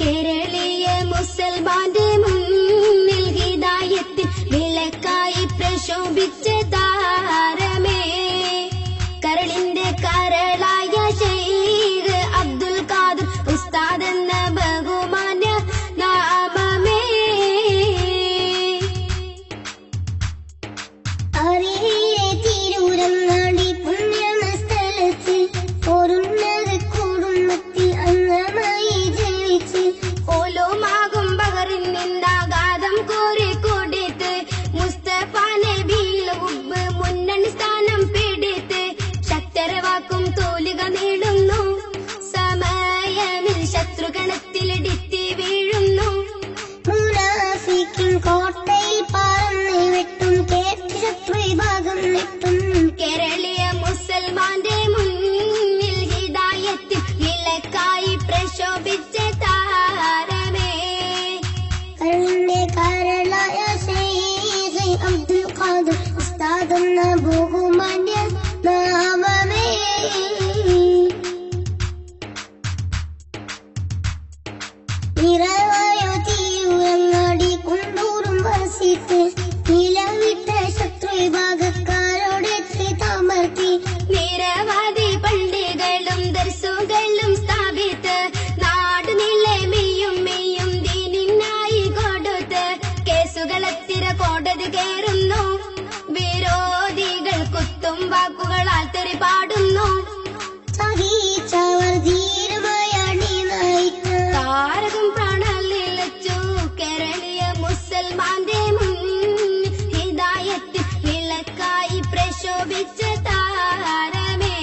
കേരളീയ മുസൽമാന്റെ മുന്നിൽ ഹിദായത്തിൽ വിളക്കായി പ്രശോഭിച്ച താരമേ കരളിന്റെ കരളായ ശൈഖ് അബ്ദുൽ ഖാദിർ ഉസ്താദ് എന്ന ബഹുമാന്യ നാമമേ തിരൂരങ്ങാടി പുണ്യമ സ്ഥലത്ത് ഓരുന്നത് കുടുംബത്തിൽ അംഗമായി ജനിച്ച് ഓലോമാകും ബഹറിൽ നിന്നാഘാതം കോരി കൊടുത്ത് മുസ്തഫ നബിയിൽ ഹുബ്ബ് മുന്നണി സ്ഥാനം പിടിത്ത് ശക്തരവാക്കും തോലുക നേടുന്നു സമയമിൽ ശത്രുഗണത്തിലിടിത്തി വീഴുന്നു മുനാഫിക്കിൻ കോട്ടയിൽ പറന്ന് വെട്ടും കേട്ട് ശത്രു വിഭാഗം നെട്ടും കേരളീയ മുസൽമാന്റെ മുന്നിൽ ഹിദായത്തിൽ വിളക്കായി പ്രശോഭിച്ച താരമേ കരളിന്റെ കരളായ ശൈഖ് അബ്ദുൽ ഖാദിർ ഉസ്താദ് എന്ന ബഹുമാന്യ നാമമേ നിറവായോ തിരൂരങ്ങാടി കൊണ്ടൂറും വസിത്ത് നിലവിട്ട ശത്രു വിഭാഗക്കാരോട് തമർത്തി നിരവധി പള്ളികളും ദർസുകളും സ്ഥാപിത്ത് നാട് നിലെ മെയ്യും ദീനിനായി കൊടുത്ത് കേസുകളെത്തിര കോടതി കയറുന്നു വിരോധികൾ കുത്തും വാക്കുകളാൽ തെറി പാടുന്നു സഹിച്ചവർ ധീരമായ അണിനയിച്ച് താരകം പ്രാണലിലച്ചു കേരളീയ മുസൽമാന്റെ മുന്നിൽ ഹിദായത്തിൽ വിളക്കായി പ്രശോഭിച്ച താരമേ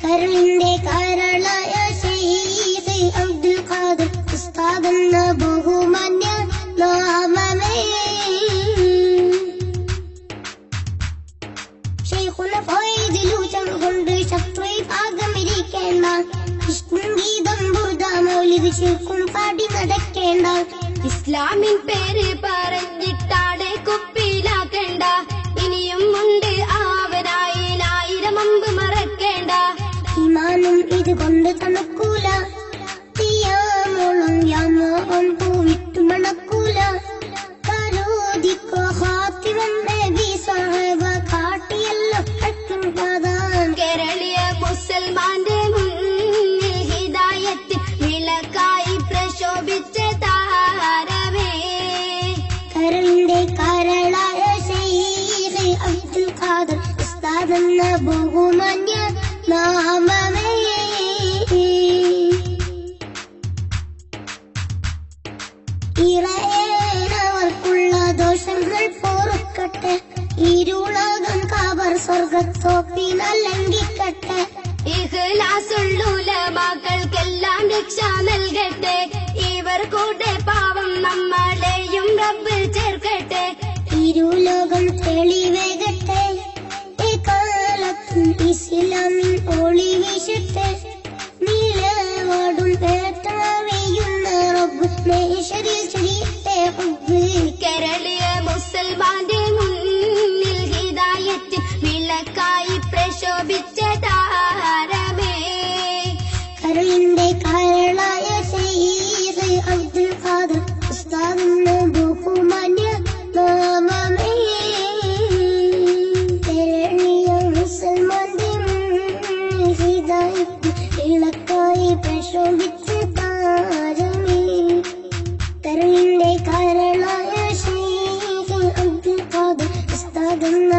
കരളിന്റെ കരളായ ശൈഖ് അബ്ദുൽ ഖാദിർ ഉസ്താദ് എന്ന ബഹുമാന്യ നാമമേ ശൈഖുന ഫൈദിലൂറ്റം കൊണ്ട് ശത്രു വിഭാഗമിരിക്കേണ്ട കൃഷ്ണൻ ഗീതം ബുർദ മൗലിദ് ശിർക്കും പാടി നടക്കേണ്ട ഇസ്ലാമിൻ പേര് പറഞ്ഞിട്ടാടെ കുപ്പിയിലാക്കണ്ട ഇനിയും ഉണ്ട് ആവനായി 1000 അമ്പ് മറക്കേണ്ട ഈമാനും ഇതുകൊണ്ട് തണുക്കൂല തീയാമോളം യാമോഹം പൂവിട്ടു മണക്കൂല കരോദിക്കോ ഹാത്തിമൻ നബി സാഹിബ കാട്ടിയല്ലോ ഹക്കും പാതാൻ കേരളീയ മുസൽമാന്റെ മുന്നിൽ ഹിദായത്തിൽ വിളക്കായി പ്രശോഭിച്ച താരമേ കരളിന്റെ കരളായ ശൈഖ് അബ്ദുൽ ഖാദിർ ഉസ്താദ് എന്ന ബഹുമാന്യ നാമമേ ഇറയേനവർക്കുള്ള ദോഷങ്ങൾ പൊറുക്കട്ടെ ഇരുളകം കബർ സ്വർഗത്തോപ്പിനാൽ ലംഘിക്കട്ടെ ഇഖ്ലാസുള്ളുലമാക്കൾക്കെല്ലാം രക്ഷ നൽകട്ടെ ഇവർ കൂടെ പാവം നമ്മളെയും റബ്ബ് ചേർക്കട്ടെ ഇരുലോകം തെളിവേകട്ടെ എക്കാലത്തും ഇസ്ലാമിൻ ഒളി വീശട്ടെ നിലവാടും പേട്ടറിയുന്ന റബ്ബ് മേശരിൽ ചൊരിയട്ടെ ഹുബ്ബ് കേരളീയ മുസൽമാന്റെ മുന്നിൽ ഹിദായത്തിൽ വിളക്കായി പ്രശോഭിച്ച താരമേ കരളിന്റെ കരളായ ശൈഖ് അബ്ദുൽ ഖാദിർ ഉസ്താദ് എന്ന ബഹുമാന്യ നാമമേ കേരളീയ മുസൽമാന്റെ മുന്നിൽ ഹിദായത്തിൽ വിളക്കായി പ്രശോഭിച്ച താരമേ കരളിന്റെ കരളായ ശൈഖ് അബ്ദുൽ ഖാദിർ ഉസ്താദ് എന്ന